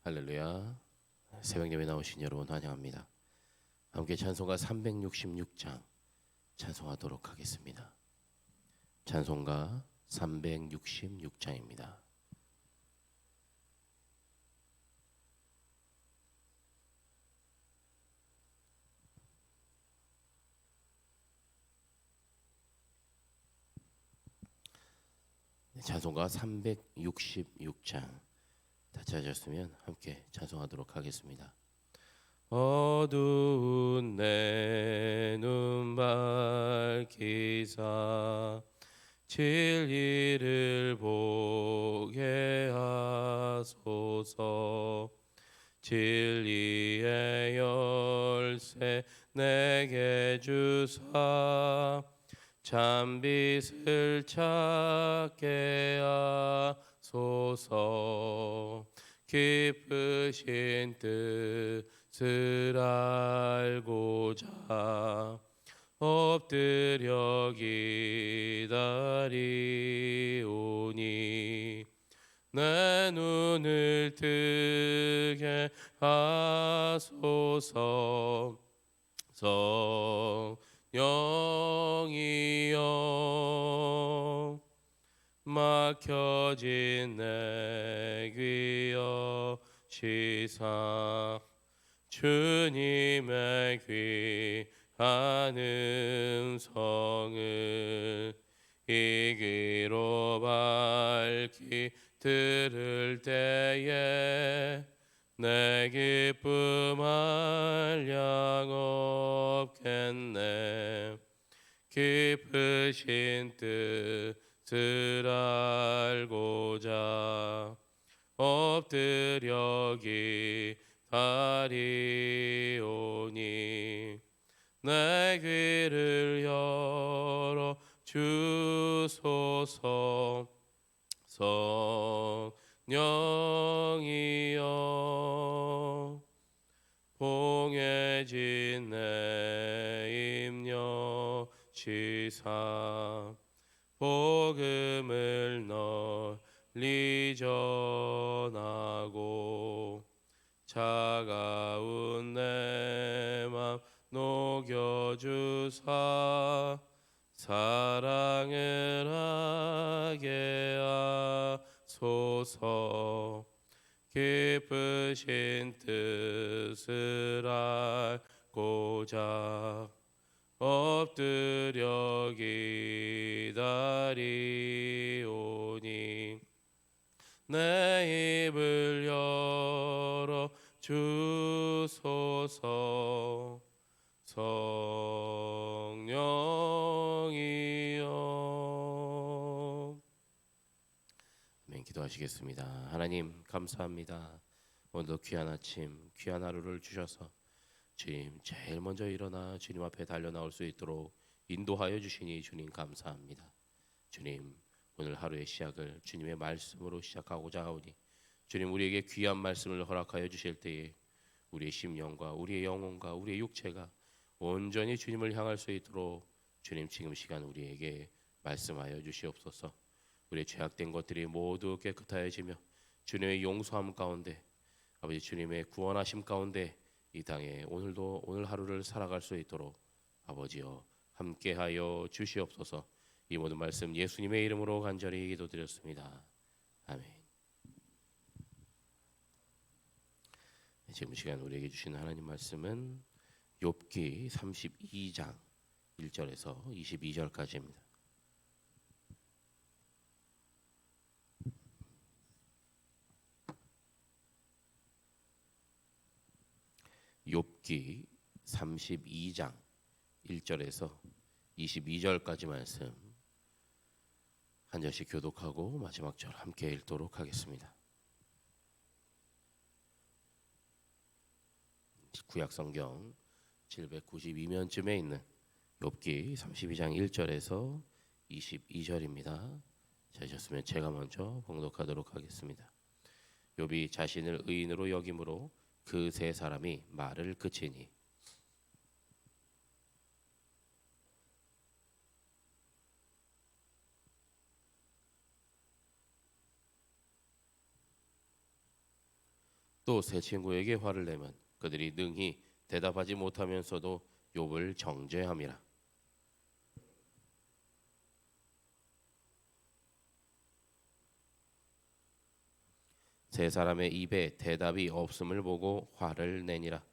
할렐루야. 새벽 예배 나오신 여러분 환영합니다. 함께 찬송가 366장 찬송하도록 하겠습니다. 찬송가 366장입니다. 찬송가 366장 다 찾으셨으면 함께 찬송하도록 하겠습니다. 어두운 내 눈 밝히사 진리를 보게 하소서. 진리의 열쇠 내게 주사 참빛을 찾게 하소서. 깊으신 뜻을 알고자 엎드려 기다리오니 내 눈을 뜨게 하소서. 성령이여 막혀진 내 귀여 시사 주님의 귀한 음성을 이 귀로 밝히 들을 때에 내 기쁨 한량 없겠네. 깊으신 뜻을 알고자 엎드려 기다리오니 내 귀를 열어 주소서. 성령이여 봉해진 내 임여 시사 복음을 널리 전하고 차가운 내 맘 녹여주사 사랑을 하게 하소서. 깊으신 뜻을 알고자 엎드려 기다리오니 내 입을 열어 주소서. 성령이여. 아멘. 기도하시겠습니다. 하나님 감사합니다. 오늘도 귀한 아침 귀한 하루를 주셔서 주님 제일 먼저 일어나 주님 앞에 달려 나올 수 있도록 인도하여 주시니 주님 감사합니다. 주님 오늘 하루의 시작을 주님의 말씀으로 시작하고자 하오니 주님 우리에게 귀한 말씀을 허락하여 주실 때에 우리의 심령과 우리의 영혼과 우리의 육체가 온전히 주님을 향할 수 있도록 주님 지금 시간 우리에게 말씀하여 주시옵소서. 우리의 죄악된 것들이 모두 깨끗하여지며 주님의 용서함 가운데 아버지 주님의 구원하심 가운데 이 땅에 오늘 하루를 살아갈 수 있도록 아버지여 함께하여 주시옵소서. 이 모든 말씀 예수님의 이름으로 간절히 기도드렸습니다. 아멘. 지금 시간 우리에게 주시는 하나님 말씀은 욥기 32장 1절에서 22절까지입니다. 욥기 32장 1절에서 22절까지 말씀 한 절씩 교독하고 마지막 절 함께 읽도록 하겠습니다. 구약성경 792면쯤에 있는 욥기 32장 1절에서 22절입니다. 찾으셨으면 제가 먼저 봉독하도록 하겠습니다. 욥이 자신을 의인으로 여김으로 그 세 사람이 말을 그치니 또 세 친구에게 화를 내면 그들이 능히 대답하지 못하면서도 욥을 정죄함이라. 세 사람의 입에 대답이 없음을 보고 화를 내니라.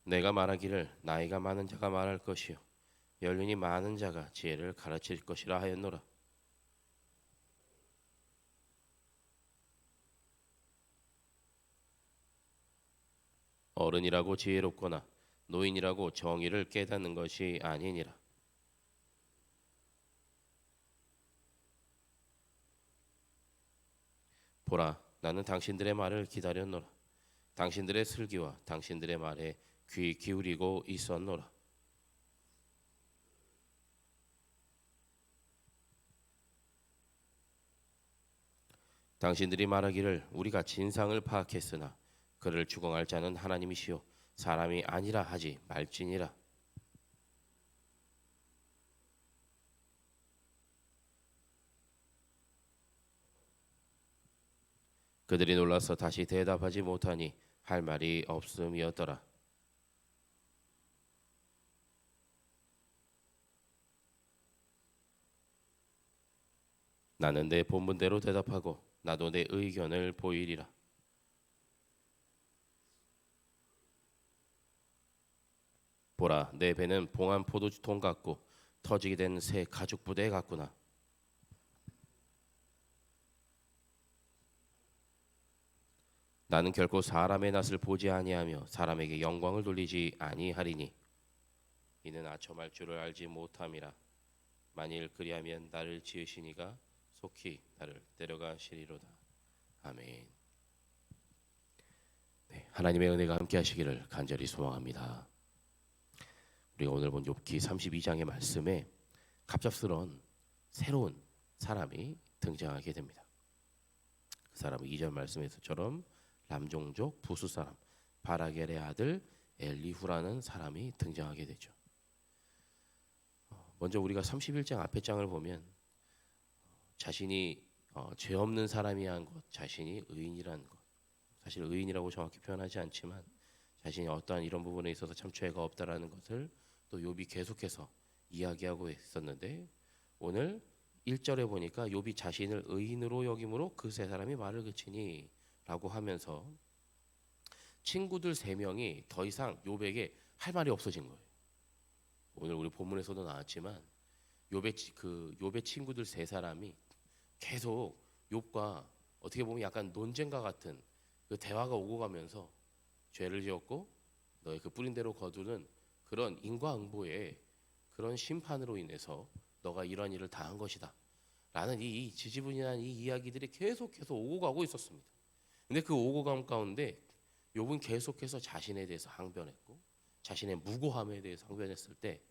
내가 말하기를 나이가 많은 자가 말할 것이요 연륜이 많은 자가 지혜를 가르칠 것이라 하였노라. 어른이라고 지혜롭거나 노인이라고 정의를 깨닫는 것이 아니니라. 보라, 나는 당신들의 말을 기다렸노라. 당신들의 슬기와 당신들의 말에 귀 기울이고 있었노라. 당신들이 말하기를 우리가 진상을 파악했으나 그를 주공할 자는 하나님이시요 사람이 아니라 하지 말지니라. 그들이 놀라서 다시 대답하지 못하니 할 말이 없음이었더라. 나는 내 본분대로 대답하고 나도 내 의견을 보이리라. 보라, 내 배는 봉한 포도주통 같고 터지게 된 새 가죽 부대 같구나. 나는 결코 사람의 낯을 보지 아니하며 사람에게 영광을 돌리지 아니하리니 이는 아첨할 줄을 알지 못함이라. 만일 그리하면 나를 지으시니가 속히 나를 데려가시리로다. 아멘. 네, 하나님의 은혜가 함께 하시기를 간절히 소망합니다. 우리가 오늘 본 욥기 32장의 말씀에 갑작스러운 새로운 사람이 등장하게 됩니다. 그 사람은 2절 말씀에서처럼 람종족 부수 사람 바라겔의 아들 엘리후라는 사람이 등장하게 되죠. 먼저 우리가 31장 앞에 장을 보면 자신이 죄 없는 사람이란 것, 자신이 의인이라는 것, 사실 의인이라고 정확히 표현하지 않지만 자신이 어떠한 이런 부분에 있어서 참 죄가 없다라는 것을 또 욥이 계속해서 이야기하고 있었는데 오늘 1절에 보니까 욥이 자신을 의인으로 여김으로 그 세 사람이 말을 그치니 라고 하면서 친구들 세 명이 더 이상 욥에게 할 말이 없어진 거예요. 오늘 우리 본문에서도 나왔지만 욥의 친구들 세 사람이 계속 욥과 어떻게 보면 약간 논쟁과 같은 그 대화가 오고 가면서 죄를 지었고 너의 그 뿌린 대로 거두는 그런 인과응보의 그런 심판으로 인해서 너가 이런 일을 다 한 것이다 라는 이 지지분이한 이 이야기들이 계속해서 오고 가고 있었습니다. 근데 그 오고 감 가운데 욥은 계속해서 자신에 대해서 항변했고 자신의 무고함에 대해서 항변했을 때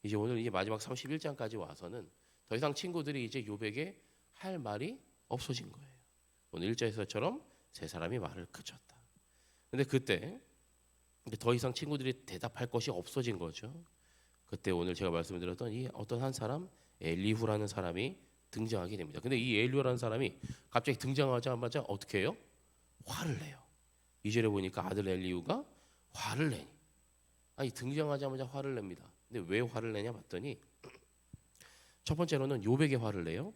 이제 오늘 이제 마지막 31장까지 와서는 더 이상 친구들이 이제 욥에게 할 말이 없어진 거예요. 오늘 1절에서처럼 세 사람이 말을 그쳤다. 근데 그때 더 이상 친구들이 대답할 것이 없어진 거죠. 그때 오늘 제가 말씀드렸던 이 어떤 한 사람 엘리후라는 사람이 등장하게 됩니다. 근데 이 엘리후라는 사람이 갑자기 등장하자마자 어떻게 해요? 화를 내요. 2절에 보니까 아들 엘리후가 화를 내니 아니 등장하자마자 화를 냅니다. 근데 왜 화를 내냐 봤더니 첫 번째로는 욥에게 화를 내요.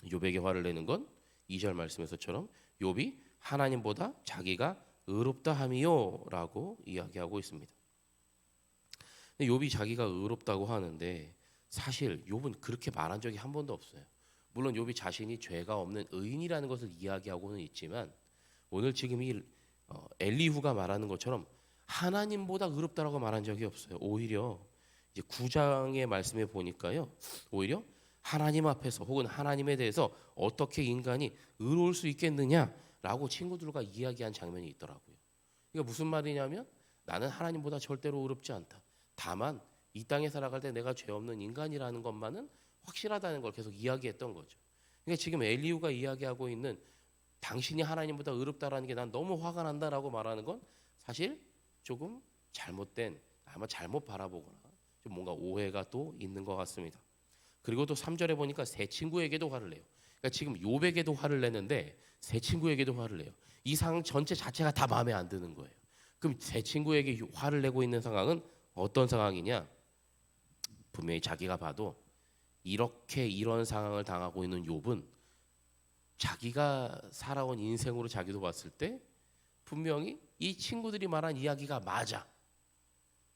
욥에게 화를 내는 건 2절 말씀에서처럼 욥이 하나님보다 자기가 의롭다 함이요라고 이야기하고 있습니다. 근데 욥이 자기가 의롭다고 하는데 사실 욥은 그렇게 말한 적이 한 번도 없어요. 물론 욥이 자신이 죄가 없는 의인이라는 것을 이야기하고는 있지만 오늘 지금 이 엘리후가 말하는 것처럼 하나님보다 의롭다라고 말한 적이 없어요. 오히려 이제 9장의 말씀에 보니까요. 오히려 하나님 앞에서 혹은 하나님에 대해서 어떻게 인간이 의로울 수 있겠느냐라고 친구들과 이야기한 장면이 있더라고요. 이게 무슨 말이냐면 나는 하나님보다 절대로 의롭지 않다. 다만 이 땅에 살아갈 때 내가 죄 없는 인간이라는 것만은 확실하다는 걸 계속 이야기했던 거죠. 그러니까 지금 엘리후가 이야기하고 있는 당신이 하나님보다 의롭다라는 게 난 너무 화가 난다라고 말하는 건 사실 조금 잘못된 아마 잘못 바라보거나 좀 뭔가 오해가 또 있는 것 같습니다. 그리고 또 3절에 보니까 세 친구에게도 화를 내요. 그러니까 지금 욥에게도 화를 내는데 세 친구에게도 화를 내요. 이 상황 전체 자체가 다 마음에 안 드는 거예요. 그럼 세 친구에게 화를 내고 있는 상황은 어떤 상황이냐? 분명히 자기가 봐도 이렇게 이런 상황을 당하고 있는 욥은 자기가 살아온 인생으로 자기도 봤을 때 분명히 이 친구들이 말한 이야기가 맞아.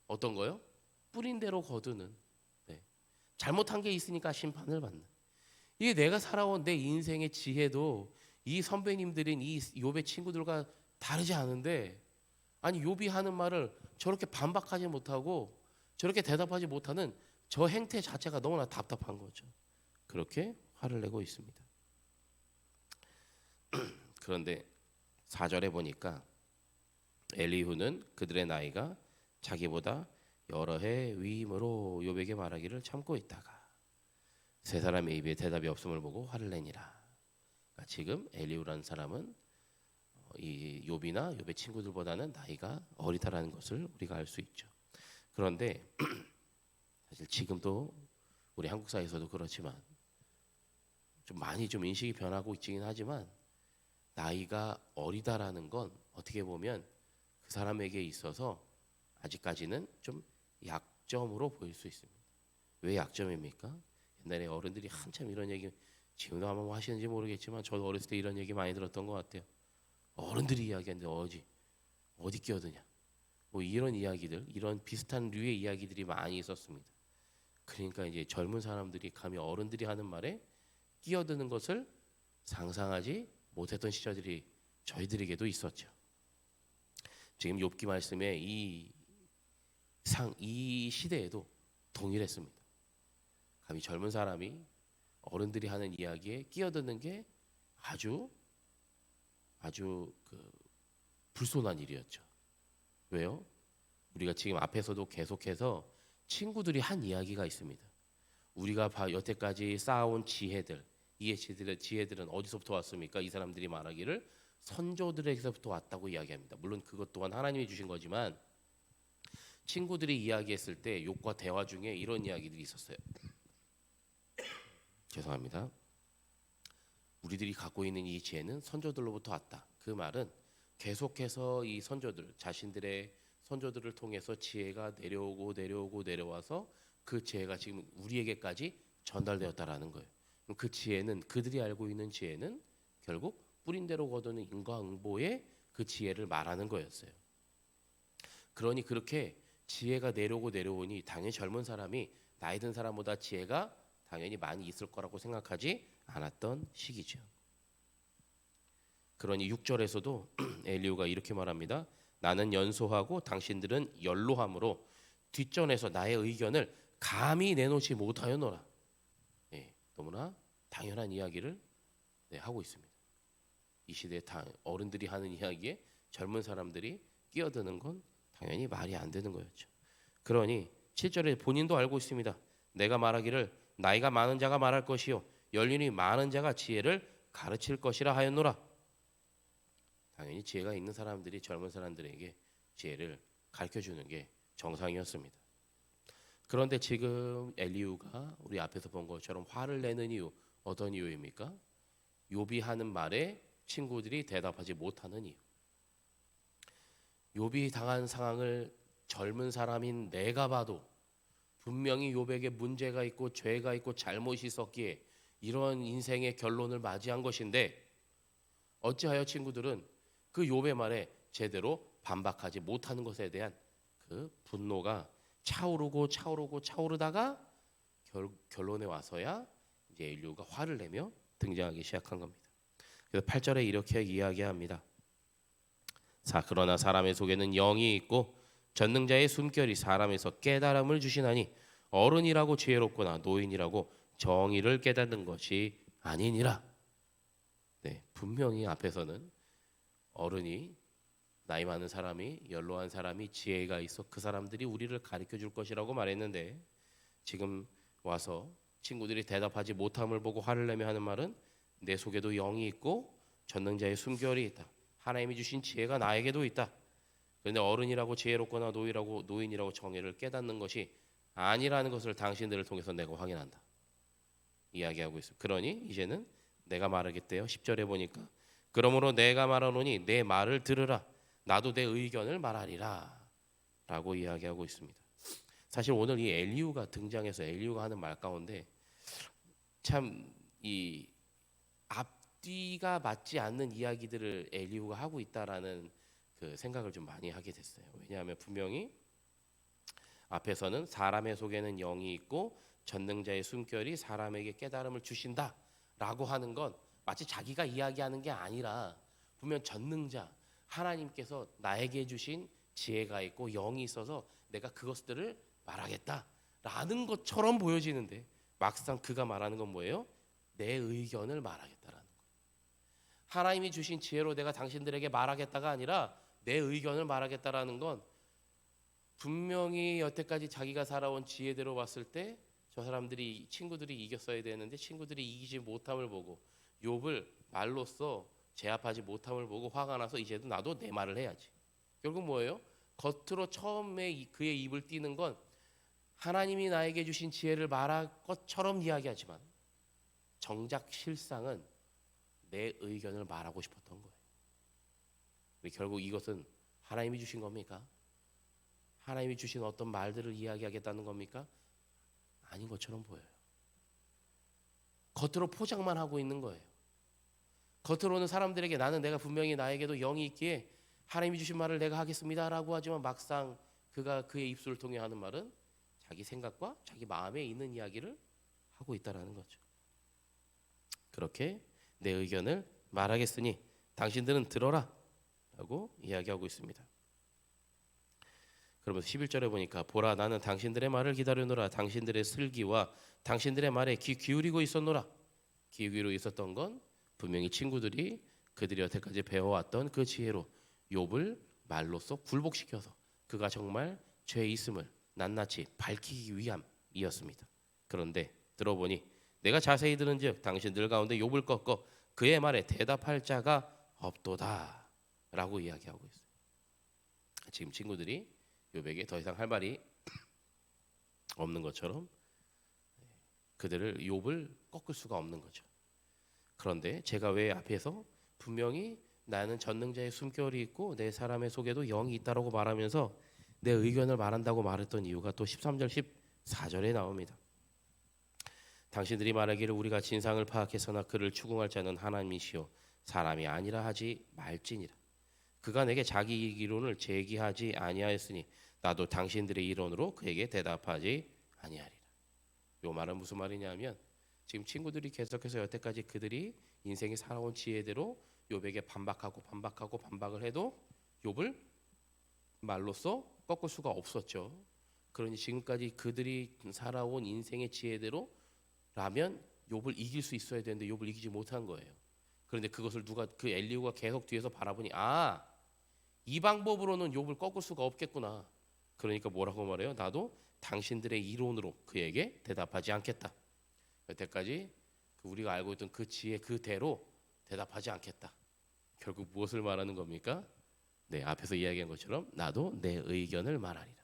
어떤 거요? 뿌린 대로 거두는. 네. 잘못한 게 있으니까 심판을 받는. 이게 내가 살아온 내 인생의 지혜도 이 선배님들인 이 욥의 친구들과 다르지 않은데, 아니 욥이 하는 말을 저렇게 반박하지 못하고 저렇게 대답하지 못하는 저 행태 자체가 너무나 답답한 거죠. 그렇게 화를 내고 있습니다. 그런데 4절에 보니까 엘리후는 그들의 나이가 자기보다 여러 해 위임으로 욥에게 말하기를 참고 있다가 세 사람의 입에 대답이 없음을 보고 화를 내니라. 그러니까 지금 엘리후라는 사람은 이 욥이나 욥의 친구들보다는 나이가 어리다라는 것을 우리가 알 수 있죠. 그런데 사실 지금도 우리 한국 사회에서도 그렇지만 좀 많이 좀 인식이 변하고 있긴 하지만 나이가 어리다라는 건 어떻게 보면 그 사람에게 있어서 아직까지는 좀 약점으로 보일 수 있습니다. 왜 약점입니까? 옛날에 어른들이 한참 이런 얘기, 지금도 아마 하시는지 모르겠지만 저도 어렸을 때 이런 얘기 많이 들었던 것 같아요. 어른들이 이야기하는데 어디 끼어드냐, 뭐 이런 이야기들, 이런 비슷한 류의 이야기들이 많이 있었습니다. 그러니까 이제 젊은 사람들이 감히 어른들이 하는 말에 끼어드는 것을 상상하지 못했던 시절들이 저희들에게도 있었죠. 지금 욥기 말씀에 이 시대에도 동일했습니다. 감히 젊은 사람이 어른들이 하는 이야기에 끼어드는 게 아주 불손한 일이었죠. 왜요? 우리가 지금 앞에서도 계속해서 친구들이 한 이야기가 있습니다. 우리가 여태까지 쌓아온 지혜들, 이 지혜들은 어디서부터 왔습니까? 이 사람들이 말하기를 선조들에게서부터 왔다고 이야기합니다. 물론 그것 또한 하나님이 주신 거지만 친구들이 이야기했을 때 욥과 대화 중에 이런 이야기들이 있었어요. 죄송합니다. 우리들이 갖고 있는 이 지혜는 선조들로부터 왔다. 그 말은 계속해서 이 선조들, 자신들의 선조들을 통해서 지혜가 내려와서 그 지혜가 지금 우리에게까지 전달되었다라는 거예요. 그 지혜는, 그들이 알고 있는 지혜는 결국 뿌린 대로 거두는 인과응보의 그 지혜를 말하는 거였어요. 그러니 그렇게 지혜가 내려오니 당연히 젊은 사람이 나이 든 사람보다 지혜가 당연히 많이 있을 거라고 생각하지 않았던 시기죠. 그러니 6절에서도 엘리후가 이렇게 말합니다. 나는 연소하고 당신들은 연로함으로 뒷전에서 나의 의견을 감히 내놓지 못하였노라. 네, 너무나 당연한 이야기를 하고 있습니다. 이 시대에 어른들이 하는 이야기에 젊은 사람들이 끼어드는 건 당연히 말이 안 되는 거였죠. 그러니 7절에 본인도 알고 있습니다. 내가 말하기를 나이가 많은 자가 말할 것이요 연륜이 많은 자가 지혜를 가르칠 것이라 하였노라. 당연히 지혜가 있는 사람들이 젊은 사람들에게 지혜를 가르쳐주는 게 정상이었습니다. 그런데 지금 엘리후가 우리 앞에서 본 것처럼 화를 내는 이유, 어떤 이유입니까? 욥이 하는 말에 친구들이 대답하지 못하는 이유. 욥이 당한 상황을 젊은 사람인 내가 봐도 분명히 욥에게 문제가 있고 죄가 있고 잘못이 있었기에 이런 인생의 결론을 맞이한 것인데 어찌하여 친구들은 그 욥의 말에 제대로 반박하지 못하는 것에 대한 그 분노가 차오르다가 결론에 와서야 이제 엘리후가 화를 내며 등장하기 시작한 겁니다. 그래서 8절에 이렇게 이야기합니다. 그러나 사람의 속에는 영이 있고 전능자의 숨결이 사람에서 깨달음을 주시나니 어른이라고 지혜롭거나 노인이라고 정의를 깨닫는 것이 아니니라. 네, 분명히 앞에서는 어른이, 나이 많은 사람이, 연로한 사람이 지혜가 있어 그 사람들이 우리를 가르쳐 줄 것이라고 말했는데 지금 와서 친구들이 대답하지 못함을 보고 화를 내며 하는 말은 내 속에도 영이 있고 전능자의 숨결이 있다. 하나님이 주신 지혜가 나에게도 있다. 그런데 어른이라고 지혜롭거나 노인이라고 정의를 깨닫는 것이 아니라는 것을 당신들을 통해서 내가 확인한다. 이야기하고 있습니다. 그러니 이제는 내가 말하겠대요. 10절에 보니까 그러므로 내가 말하노니 내 말을 들으라. 나도 내 의견을 말하리라. 라고 이야기하고 있습니다. 사실 오늘 이 엘리후가 등장해서 엘리후가 하는 말 가운데 참 이 앞뒤가 맞지 않는 이야기들을 엘리후가 하고 있다라는 그 생각을 좀 많이 하게 됐어요. 왜냐하면 분명히 앞에서는 사람의 속에는 영이 있고 전능자의 숨결이 사람에게 깨달음을 주신다라고 하는 건 마치 자기가 이야기하는 게 아니라 분명 전능자 하나님께서 나에게 주신 지혜가 있고 영이 있어서 내가 그것들을 말하겠다라는 것처럼 보여지는데 막상 그가 말하는 건 뭐예요? 내 의견을 말하겠다라는 거예요. 하나님이 주신 지혜로 내가 당신들에게 말하겠다가 아니라 내 의견을 말하겠다라는 건 분명히 여태까지 자기가 살아온 지혜대로 봤을 때 저 사람들이 친구들이 이겼어야 되는데 친구들이 이기지 못함을 보고 욥을 말로써 제압하지 못함을 보고 화가 나서 이제도 나도 내 말을 해야지. 결국 뭐예요? 겉으로 처음에 그의 입을 띄는 건 하나님이 나에게 주신 지혜를 말할 것처럼 이야기하지만 정작 실상은 내 의견을 말하고 싶었던 거예요. 결국 이것은 하나님이 주신 겁니까? 하나님이 주신 어떤 말들을 이야기하겠다는 겁니까? 아닌 것처럼 보여요. 겉으로 포장만 하고 있는 거예요. 겉으로는 사람들에게 나는 내가 분명히 나에게도 영이 있기에 하나님이 주신 말을 내가 하겠습니다라고 하지만 막상 그가 그의 입술을 통해 하는 말은 자기 생각과 자기 마음에 있는 이야기를 하고 있다라는 거죠. 그렇게 내 의견을 말하겠으니 당신들은 들어라 라고 이야기하고 있습니다. 그러면서 11절에 보니까 보라 나는 당신들의 말을 기다려노라. 당신들의 슬기와 당신들의 말에 귀 기울이고 있었노라. 귀 기울이고 있었던 건 분명히 친구들이 그들이 여태까지 배워왔던 그 지혜로 욥을 말로써 굴복시켜서 그가 정말 죄에 있음을 낱낱이 밝히기 위함이었습니다. 그런데 들어보니 내가 자세히 들은즉 당신들 가운데 욥을 꺾어 그의 말에 대답할 자가 없도다 라고 이야기하고 있어요. 지금 친구들이 욥에게 더 이상 할 말이 없는 것처럼 그들을 욥을 꺾을 수가 없는 거죠. 그런데 제가 왜 앞에서 분명히 나는 전능자의 숨결이 있고 내 사람의 속에도 영이 있다라고 말하면서 내 의견을 말한다고 말했던 이유가 또 13절 14절에 나옵니다. 당신들이 말하기를 우리가 진상을 파악해서나 그를 추궁할 자는 하나님이시오 사람이 아니라 하지 말지니라. 그가 내게 자기 이론을 제기하지 아니하였으니 나도 당신들의 이론으로 그에게 대답하지 아니하리라. 이 말은 무슨 말이냐면 지금 친구들이 계속해서 여태까지 그들이 인생이 살아온 지혜대로 욥에게 반박을 해도 욥을 말로써 꺾을 수가 없었죠. 그러니 지금까지 그들이 살아온 인생의 지혜대로라면 욥을 이길 수 있어야 되는데 욥을 이기지 못한 거예요. 그런데 그것을 그 엘리후가 계속 뒤에서 바라보니 이 방법으로는 욥을 꺾을 수가 없겠구나. 그러니까 뭐라고 말해요? 나도 당신들의 이론으로 그에게 대답하지 않겠다. 여태까지 우리가 알고 있던 그 지혜 그대로 대답하지 않겠다. 결국 무엇을 말하는 겁니까? 네, 앞에서 이야기한 것처럼 나도 내 의견을 말하리라.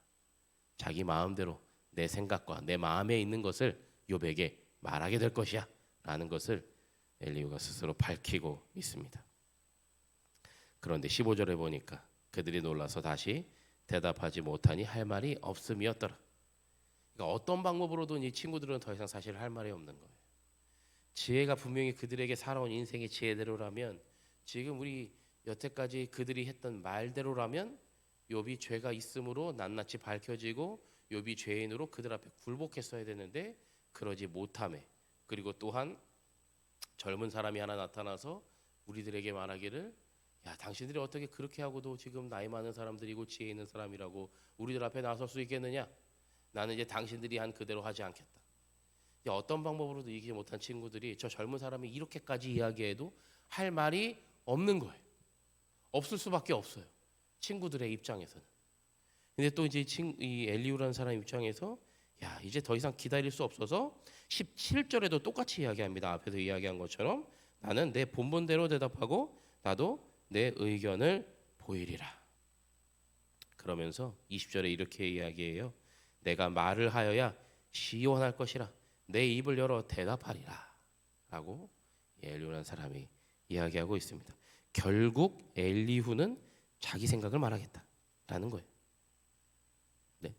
자기 마음대로 내 생각과 내 마음에 있는 것을 욥에게 말하게 될 것이야 라는 것을 엘리후가 스스로 밝히고 있습니다. 그런데 15절에 보니까 그들이 놀라서 다시 대답하지 못하니 할 말이 없음이었더라. 그러니까 어떤 방법으로든 이 친구들은 더 이상 사실 할 말이 없는 거예요. 지혜가 분명히 그들에게 살아온 인생의 지혜대로라면 지금 우리 여태까지 그들이 했던 말대로라면 욥이 죄가 있음으로 낱낱이 밝혀지고 욥이 죄인으로 그들 앞에 굴복했어야 되는데 그러지 못함에 그리고 또한 젊은 사람이 하나 나타나서 우리들에게 말하기를 야 당신들이 어떻게 그렇게 하고도 지금 나이 많은 사람들이고 지혜 있는 사람이라고 우리들 앞에 나설 수 있겠느냐. 나는 이제 당신들이 한 그대로 하지 않겠다. 어떤 방법으로도 이기지 못한 친구들이 저 젊은 사람이 이렇게까지 이야기해도 할 말이 없는 거예요. 없을 수밖에 없어요. 친구들의 입장에서는. 근데 또 이제 이 엘리후라는 사람 입장에서 야 이제 더 이상 기다릴 수 없어서 17절에도 똑같이 이야기합니다. 앞에서 이야기한 것처럼 나는 내 본분대로 대답하고 나도 내 의견을 보이리라. 그러면서 20절에 이렇게 이야기해요. 내가 말을 하여야 시원할 것이라 내 입을 열어 대답하리라 라고 엘리후라는 사람이 이야기하고 있습니다. 결국 엘리후는 자기 생각을 말하겠다라는 거예요. 네.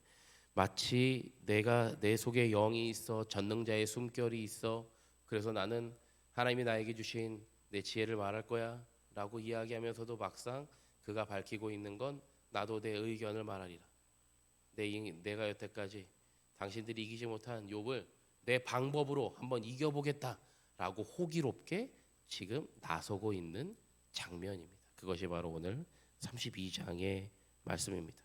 마치 내가 내 속에 영이 있어 전능자의 숨결이 있어 그래서 나는 하나님이 나에게 주신 내 지혜를 말할 거야 라고 이야기하면서도 막상 그가 밝히고 있는 건 나도 내 의견을 말하리라. 내가 여태까지 당신들이 이기지 못한 욥을 내 방법으로 한번 이겨보겠다라고 호기롭게 지금 나서고 있는 장면입니다. 그것이 바로 오늘 32장의 말씀입니다.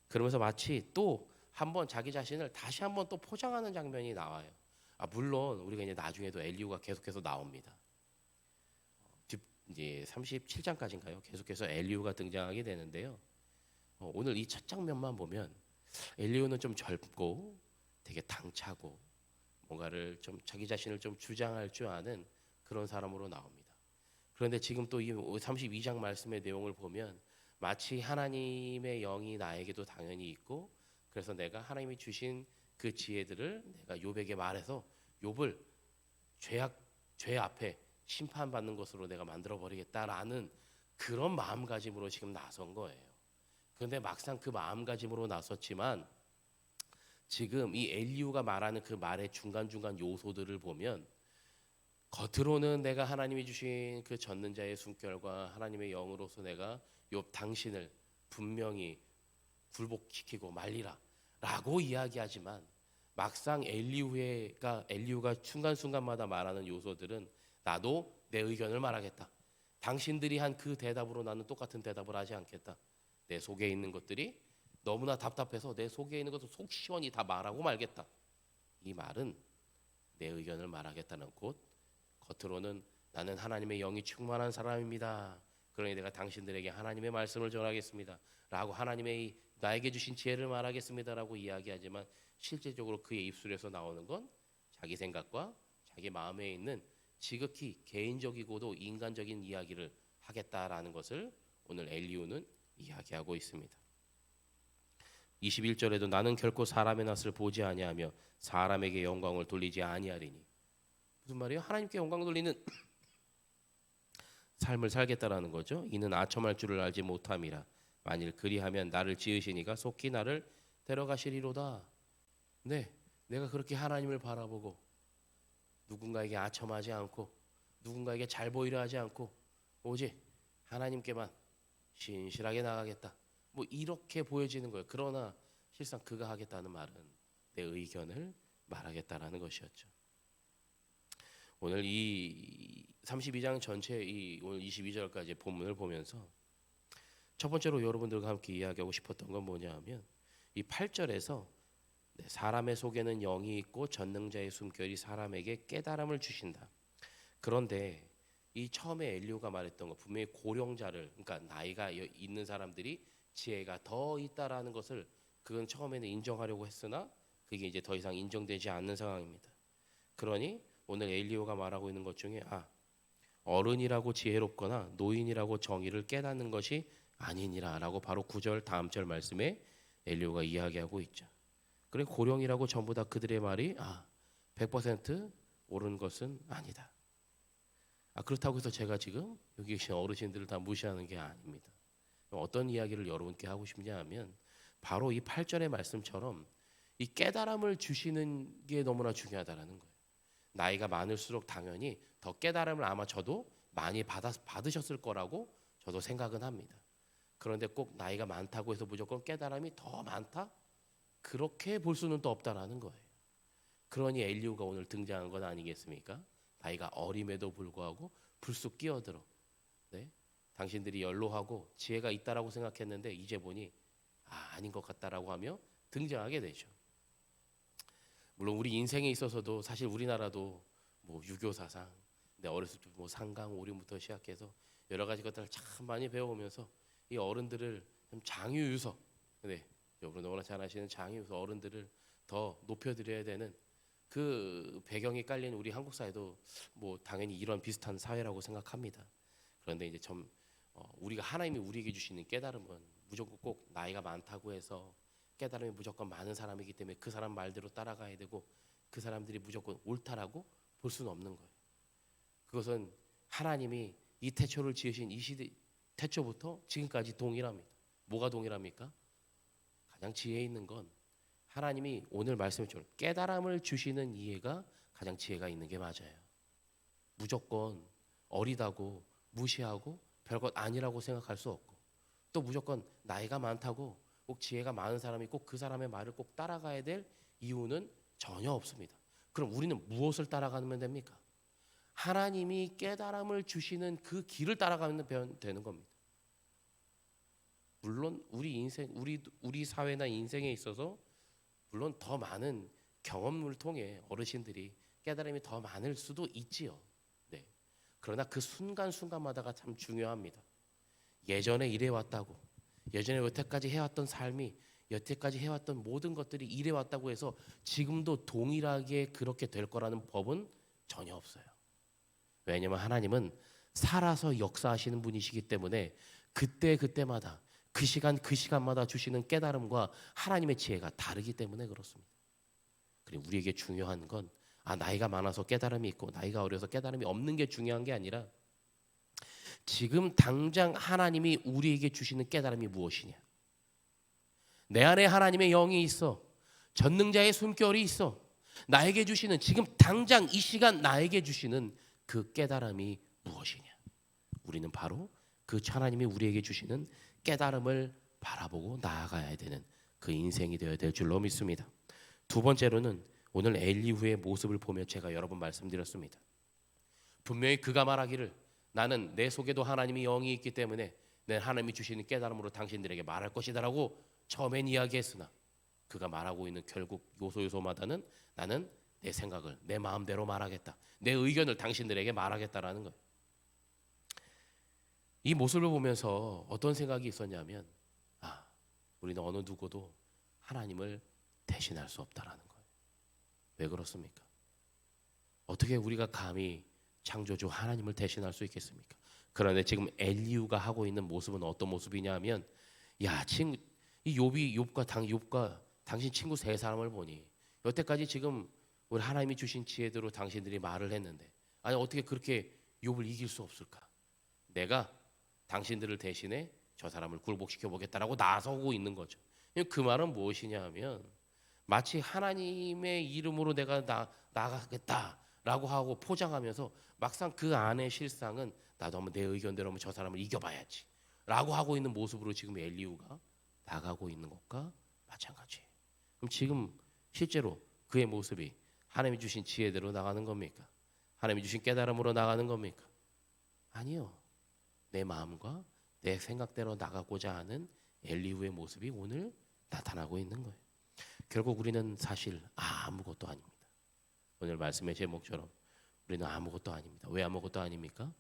그러면서 마치 또 한번 자기 자신을 다시 한번 또 포장하는 장면이 나와요. 물론 우리가 이제 나중에도 엘리후가 계속해서 나옵니다. 이제 37장까지인가요? 계속해서 엘리후가 등장하게 되는데요. 오늘 이 첫 장면만 보면 엘리후는 좀 젊고 되게 당차고 뭔가를 좀 자기 자신을 좀 주장할 줄 아는 그런 사람으로 나옵니다. 그런데 지금 또 이 32장 말씀의 내용을 보면 마치 하나님의 영이 나에게도 당연히 있고 그래서 내가 하나님이 주신 그 지혜들을 내가 욥에게 말해서 욥을 죄 앞에 심판받는 것으로 내가 만들어 버리겠다라는 그런 마음가짐으로 지금 나선 거예요. 그런데 막상 그 마음가짐으로 나섰지만 지금 이 엘리후가 말하는 그 말의 중간중간 요소들을 보면 겉으로는 내가 하나님이 주신 그 전능자의 숨결과 하나님의 영으로서 내가 욥 당신을 분명히 굴복시키고 말리라 라고 이야기하지만 막상 엘리후가 순간순간마다 말하는 요소들은 나도 내 의견을 말하겠다. 당신들이 한 그 대답으로 나는 똑같은 대답을 하지 않겠다. 내 속에 있는 것들이 너무나 답답해서 내 속에 있는 것을 속 시원히 다 말하고 말겠다. 이 말은 내 의견을 말하겠다는 곧 겉으로는 나는 하나님의 영이 충만한 사람입니다. 그러니 내가 당신들에게 하나님의 말씀을 전하겠습니다. 라고 하나님의 나에게 주신 지혜를 말하겠습니다. 라고 이야기하지만 실제적으로 그의 입술에서 나오는 건 자기 생각과 자기 마음에 있는 지극히 개인적이고도 인간적인 이야기를 하겠다라는 것을 오늘 엘리후는 이야기하고 있습니다. 21절에도 나는 결코 사람의 낯을 보지 아니하며 사람에게 영광을 돌리지 아니하리니 무슨 말이에요? 하나님께 영광 돌리는 삶을 살겠다라는 거죠. 이는 아첨할 줄을 알지 못함이라 만일 그리하면 나를 지으시니가 속히 나를 데려가시리로다. 네, 내가 그렇게 하나님을 바라보고 누군가에게 아첨하지 않고 누군가에게 잘 보이려 하지 않고 오직 하나님께만 신실하게 나가겠다. 뭐 이렇게 보여지는 거예요. 그러나 실상 그가 하겠다는 말은 내 의견을 말하겠다라는 것이었죠. 오늘 이 32장 전체 이 오늘 22절까지 본문을 보면서 첫 번째로 여러분들과 함께 이야기하고 싶었던 건 뭐냐하면 이 8절에서 사람의 속에는 영이 있고 전능자의 숨결이 사람에게 깨달음을 주신다. 그런데 이 처음에 엘리후가 말했던 거 분명히 고령자를 그러니까 나이가 있는 사람들이 지혜가 더 있다라는 것을 그건 처음에는 인정하려고 했으나 그게 이제 더 이상 인정되지 않는 상황입니다. 그러니 오늘 엘리후가 말하고 있는 것 중에 어른이라고 지혜롭거나 노인이라고 정의를 깨닫는 것이 아니니라라고 바로 9절 다음 절 말씀에 엘리후가 이야기하고 있죠. 그래 고령이라고 전부 다 그들의 말이 100% 옳은 것은 아니다. 그렇다고 해서 제가 지금 여기 계신 어르신들을 다 무시하는 게 아닙니다. 어떤 이야기를 여러분께 하고 싶냐 하면 바로 이 8절의 말씀처럼 이 깨달음을 주시는 게 너무나 중요하다는 거예요. 나이가 많을수록 당연히 더 깨달음을 아마 저도 많이 받으셨을 거라고 저도 생각은 합니다. 그런데 꼭 나이가 많다고 해서 무조건 깨달음이 더 많다? 그렇게 볼 수는 또 없다라는 거예요. 그러니 엘리후가 오늘 등장한 건 아니겠습니까? 나이가 어림에도 불구하고 불쑥 끼어들어. 네? 당신들이 연로하고 지혜가 있다라고 생각했는데 이제 보니 아닌 것 같다라고 하며 등장하게 되죠. 물론 우리 인생에 있어서도 사실 우리나라도 뭐 유교 사상, 내 어렸을 때 뭐 상강 오륜부터 시작해서 여러 가지 것들을 참 많이 배워오면서 이 어른들을 좀 장유유서, 네, 여러분 너무나 잘 아시는 장유유서 어른들을 더 높여드려야 되는 그 배경이 깔린 우리 한국 사회도 뭐 당연히 이런 비슷한 사회라고 생각합니다. 그런데 이제 우리가 하나님이 우리에게 주시는 깨달음은 무조건 꼭 나이가 많다고 해서 깨달음이 무조건 많은 사람이기 때문에 그 사람 말대로 따라가야 되고 그 사람들이 무조건 옳다라고 볼 수는 없는 거예요. 그것은 하나님이 이 태초를 지으신 이 시대 태초부터 지금까지 동일합니다. 뭐가 동일합니까? 가장 지혜 있는 건 하나님이 오늘 말씀처럼 깨달음을 주시는 이해가 가장 지혜가 있는 게 맞아요. 무조건 어리다고 무시하고 별것 아니라고 생각할 수 없고 또 무조건 나이가 많다고 꼭 지혜가 많은 사람이 꼭 그 사람의 말을 꼭 따라가야 될 이유는 전혀 없습니다. 그럼 우리는 무엇을 따라가면 됩니까? 하나님이 깨달음을 주시는 그 길을 따라가면 되는 겁니다. 물론 우리 인생, 우리 사회나 인생에 있어서 물론 더 많은 경험을 통해 어르신들이 깨달음이 더 많을 수도 있지요. 네. 그러나 그 순간순간마다가 참 중요합니다. 예전에 이래왔다고, 예전에 여태까지 해왔던 삶이, 여태까지 해왔던 모든 것들이 이래왔다고 해서 지금도 동일하게 그렇게 될 거라는 법은 전혀 없어요. 왜냐하면 하나님은 살아서 역사하시는 분이시기 때문에 그때마다 그 시간마다 주시는 깨달음과 하나님의 지혜가 다르기 때문에 그렇습니다. 그리고 우리에게 중요한 건 나이가 많아서 깨달음이 있고 나이가 어려서 깨달음이 없는 게 중요한 게 아니라 지금 당장 하나님이 우리에게 주시는 깨달음이 무엇이냐. 내 안에 하나님의 영이 있어. 전능자의 숨결이 있어. 나에게 주시는 지금 당장 이 시간 나에게 주시는 그 깨달음이 무엇이냐. 우리는 바로 그 하나님이 우리에게 주시는 깨달음을 바라보고 나아가야 되는 그 인생이 되어야 될 줄로 믿습니다. 두 번째로는 오늘 엘리후의 모습을 보며 제가 여러 번 말씀드렸습니다. 분명히 그가 말하기를 나는 내 속에도 하나님의 영이 있기 때문에 내 하나님이 주시는 깨달음으로 당신들에게 말할 것이다라고 처음엔 이야기했으나 그가 말하고 있는 결국 요소마다는 나는 내 생각을 내 마음대로 말하겠다. 내 의견을 당신들에게 말하겠다라는 거예요. 이 모습을 보면서 어떤 생각이 있었냐면 우리는 어느 누구도 하나님을 대신할 수 없다라는 거예요. 왜 그렇습니까? 어떻게 우리가 감히 창조주 하나님을 대신할 수 있겠습니까? 그런데 지금 엘리후가 하고 있는 모습은 어떤 모습이냐면 친구 이 욥과 당신 친구 세 사람을 보니 여태까지 지금 우리 하나님이 주신 지혜대로 당신들이 말을 했는데 어떻게 그렇게 욥을 이길 수 없을까? 내가 당신들을 대신해 저 사람을 굴복시켜 보겠다라고 나서고 있는 거죠. 그 말은 무엇이냐 하면 마치 하나님의 이름으로 내가 나가겠다라고 하고 포장하면서 막상 그 안의 실상은 나도 한번 내 의견대로 한번 저 사람을 이겨봐야지 라고 하고 있는 모습으로 지금 엘리후가 나가고 있는 것과 마찬가지예요. 그럼 지금 실제로 그의 모습이 하나님이 주신 지혜대로 나가는 겁니까? 하나님이 주신 깨달음으로 나가는 겁니까? 아니요. 내 마음과 내 생각대로 나가고자 하는 엘리후의 모습이 오늘 나타나고 있는 거예요. 결국 우리는 사실 아무것도 아닙니다. 오늘 말씀의 제목처럼 우리는 아무것도 아닙니다. 왜 아무것도 아닙니까?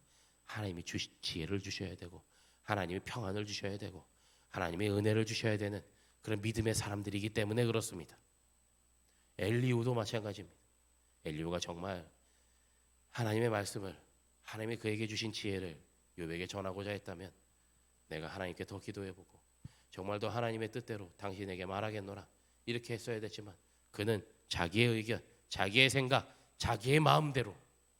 하나님이 지혜를 주셔야 되고 하나님이 평안을 주셔야 되고 하나님의 은혜를 주셔야 되는 그런 믿음의 사람들이기 때문에 그렇습니다. 엘리후도 마찬가지입니다. 엘리후가 정말 하나님의 말씀을 하나님이 그에게 주신 지혜를 욥에게 전하고자 했다면 내가 하나님께 더 기도해보고 정말 더 하나님의 뜻대로 당신에게 말하겠노라 이렇게 했어야 됐지만 그는 자기의 의견, 자기의 생각, 자기의 마음대로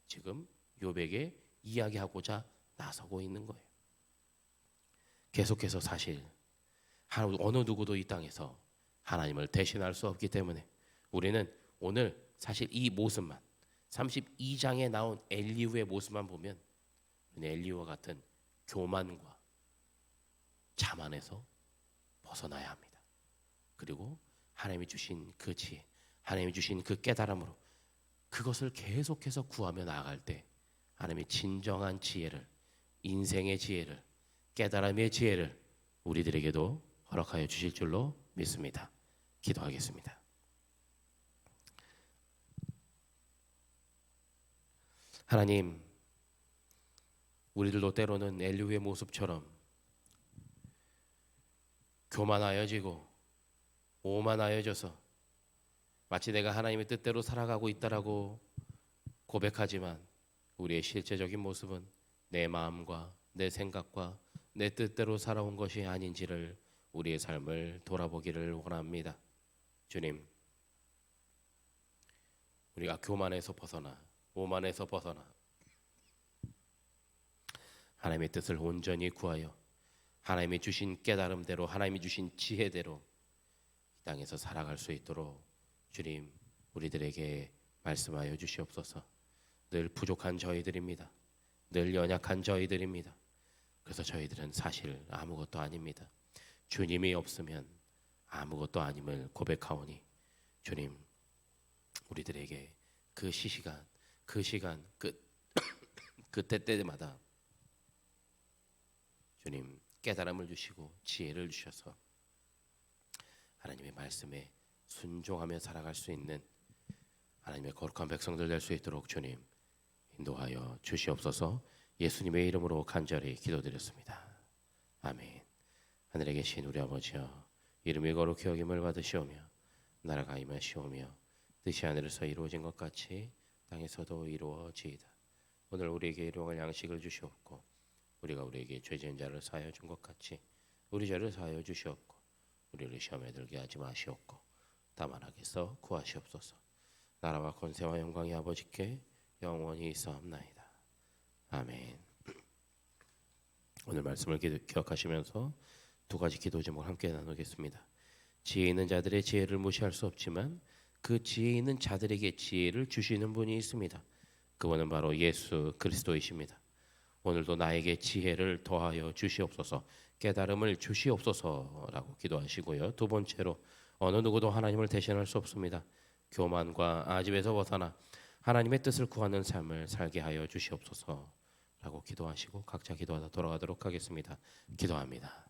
지금 욥에게 이야기하고자 나서고 있는 거예요. 계속해서 사실 어느 누구도 이 땅에서 하나님을 대신할 수 없기 때문에 우리는 오늘 사실 이 모습만 32장에 나온 엘리후의 모습만 보면 엘리후와 같은 교만과 자만에서 벗어나야 합니다. 그리고 하나님이 주신 그 지혜, 하나님이 주신 그 깨달음으로 그것을 계속해서 구하며 나아갈 때 하나님의 진정한 지혜를, 인생의 지혜를, 깨달음의 지혜를 우리들에게도 허락하여 주실 줄로 믿습니다. 기도하겠습니다. 하나님, 우리들도 때로는 엘리후의 모습처럼 교만하여지고 오만하여져서 마치 내가 하나님의 뜻대로 살아가고 있다라고 고백하지만 우리의 실제적인 모습은 내 마음과 내 생각과 내 뜻대로 살아온 것이 아닌지를 우리의 삶을 돌아보기를 원합니다. 주님, 우리가 교만에서 벗어나 오만에서 벗어나 하나님의 뜻을 온전히 구하여 하나님이 주신 깨달음대로 하나님이 주신 지혜대로 이 땅에서 살아갈 수 있도록 주님 우리들에게 말씀하여 주시옵소서. 늘 부족한 저희들입니다. 늘 연약한 저희들입니다. 그래서 저희들은 사실 아무것도 아닙니다. 주님이 없으면 아무것도 아님을 고백하오니 주님 우리들에게 그 시간 때때마다 주님 깨달음을 주시고 지혜를 주셔서 하나님의 말씀에 순종하며 살아갈 수 있는 하나님의 거룩한 백성들 될 수 있도록 주님 인도하여 주시옵소서. 예수님의 이름으로 간절히 기도드렸습니다. 아멘. 하늘에 계신 우리 아버지여, 이름이 거룩히 여김을 받으시오며 나라가 임하시오며 뜻이 하늘에서 이루어진 것 같이 땅에서도 이루어지이다. 오늘 우리에게 일용할 양식을 주시옵고 우리가 우리에게 죄 지은 자를 사하여 준 것 같이 우리 죄를 사하여 주시옵고 우리를 시험에 들게 하지 마시옵고 다만 악에서 구하시옵소서. 나라와 권세와 영광이 아버지께 영원히 있사옵나이다. 아멘. 오늘 말씀을 기억하시면서 두 가지 기도 제목을 함께 나누겠습니다. 지혜 있는 자들의 지혜를 무시할 수 없지만 그 지혜 있는 자들에게 지혜를 주시는 분이 있습니다. 그분은 바로 예수 그리스도이십니다. 오늘도 나에게 지혜를 더하여 주시옵소서, 깨달음을 주시옵소서라고 기도하시고요. 두 번째로 어느 누구도 하나님을 대신할 수 없습니다. 교만과 아집에서 벗어나 하나님의 뜻을 구하는 삶을 살게 하여 주시옵소서라고 기도하시고 각자 기도하다 돌아가도록 하겠습니다. 기도합니다.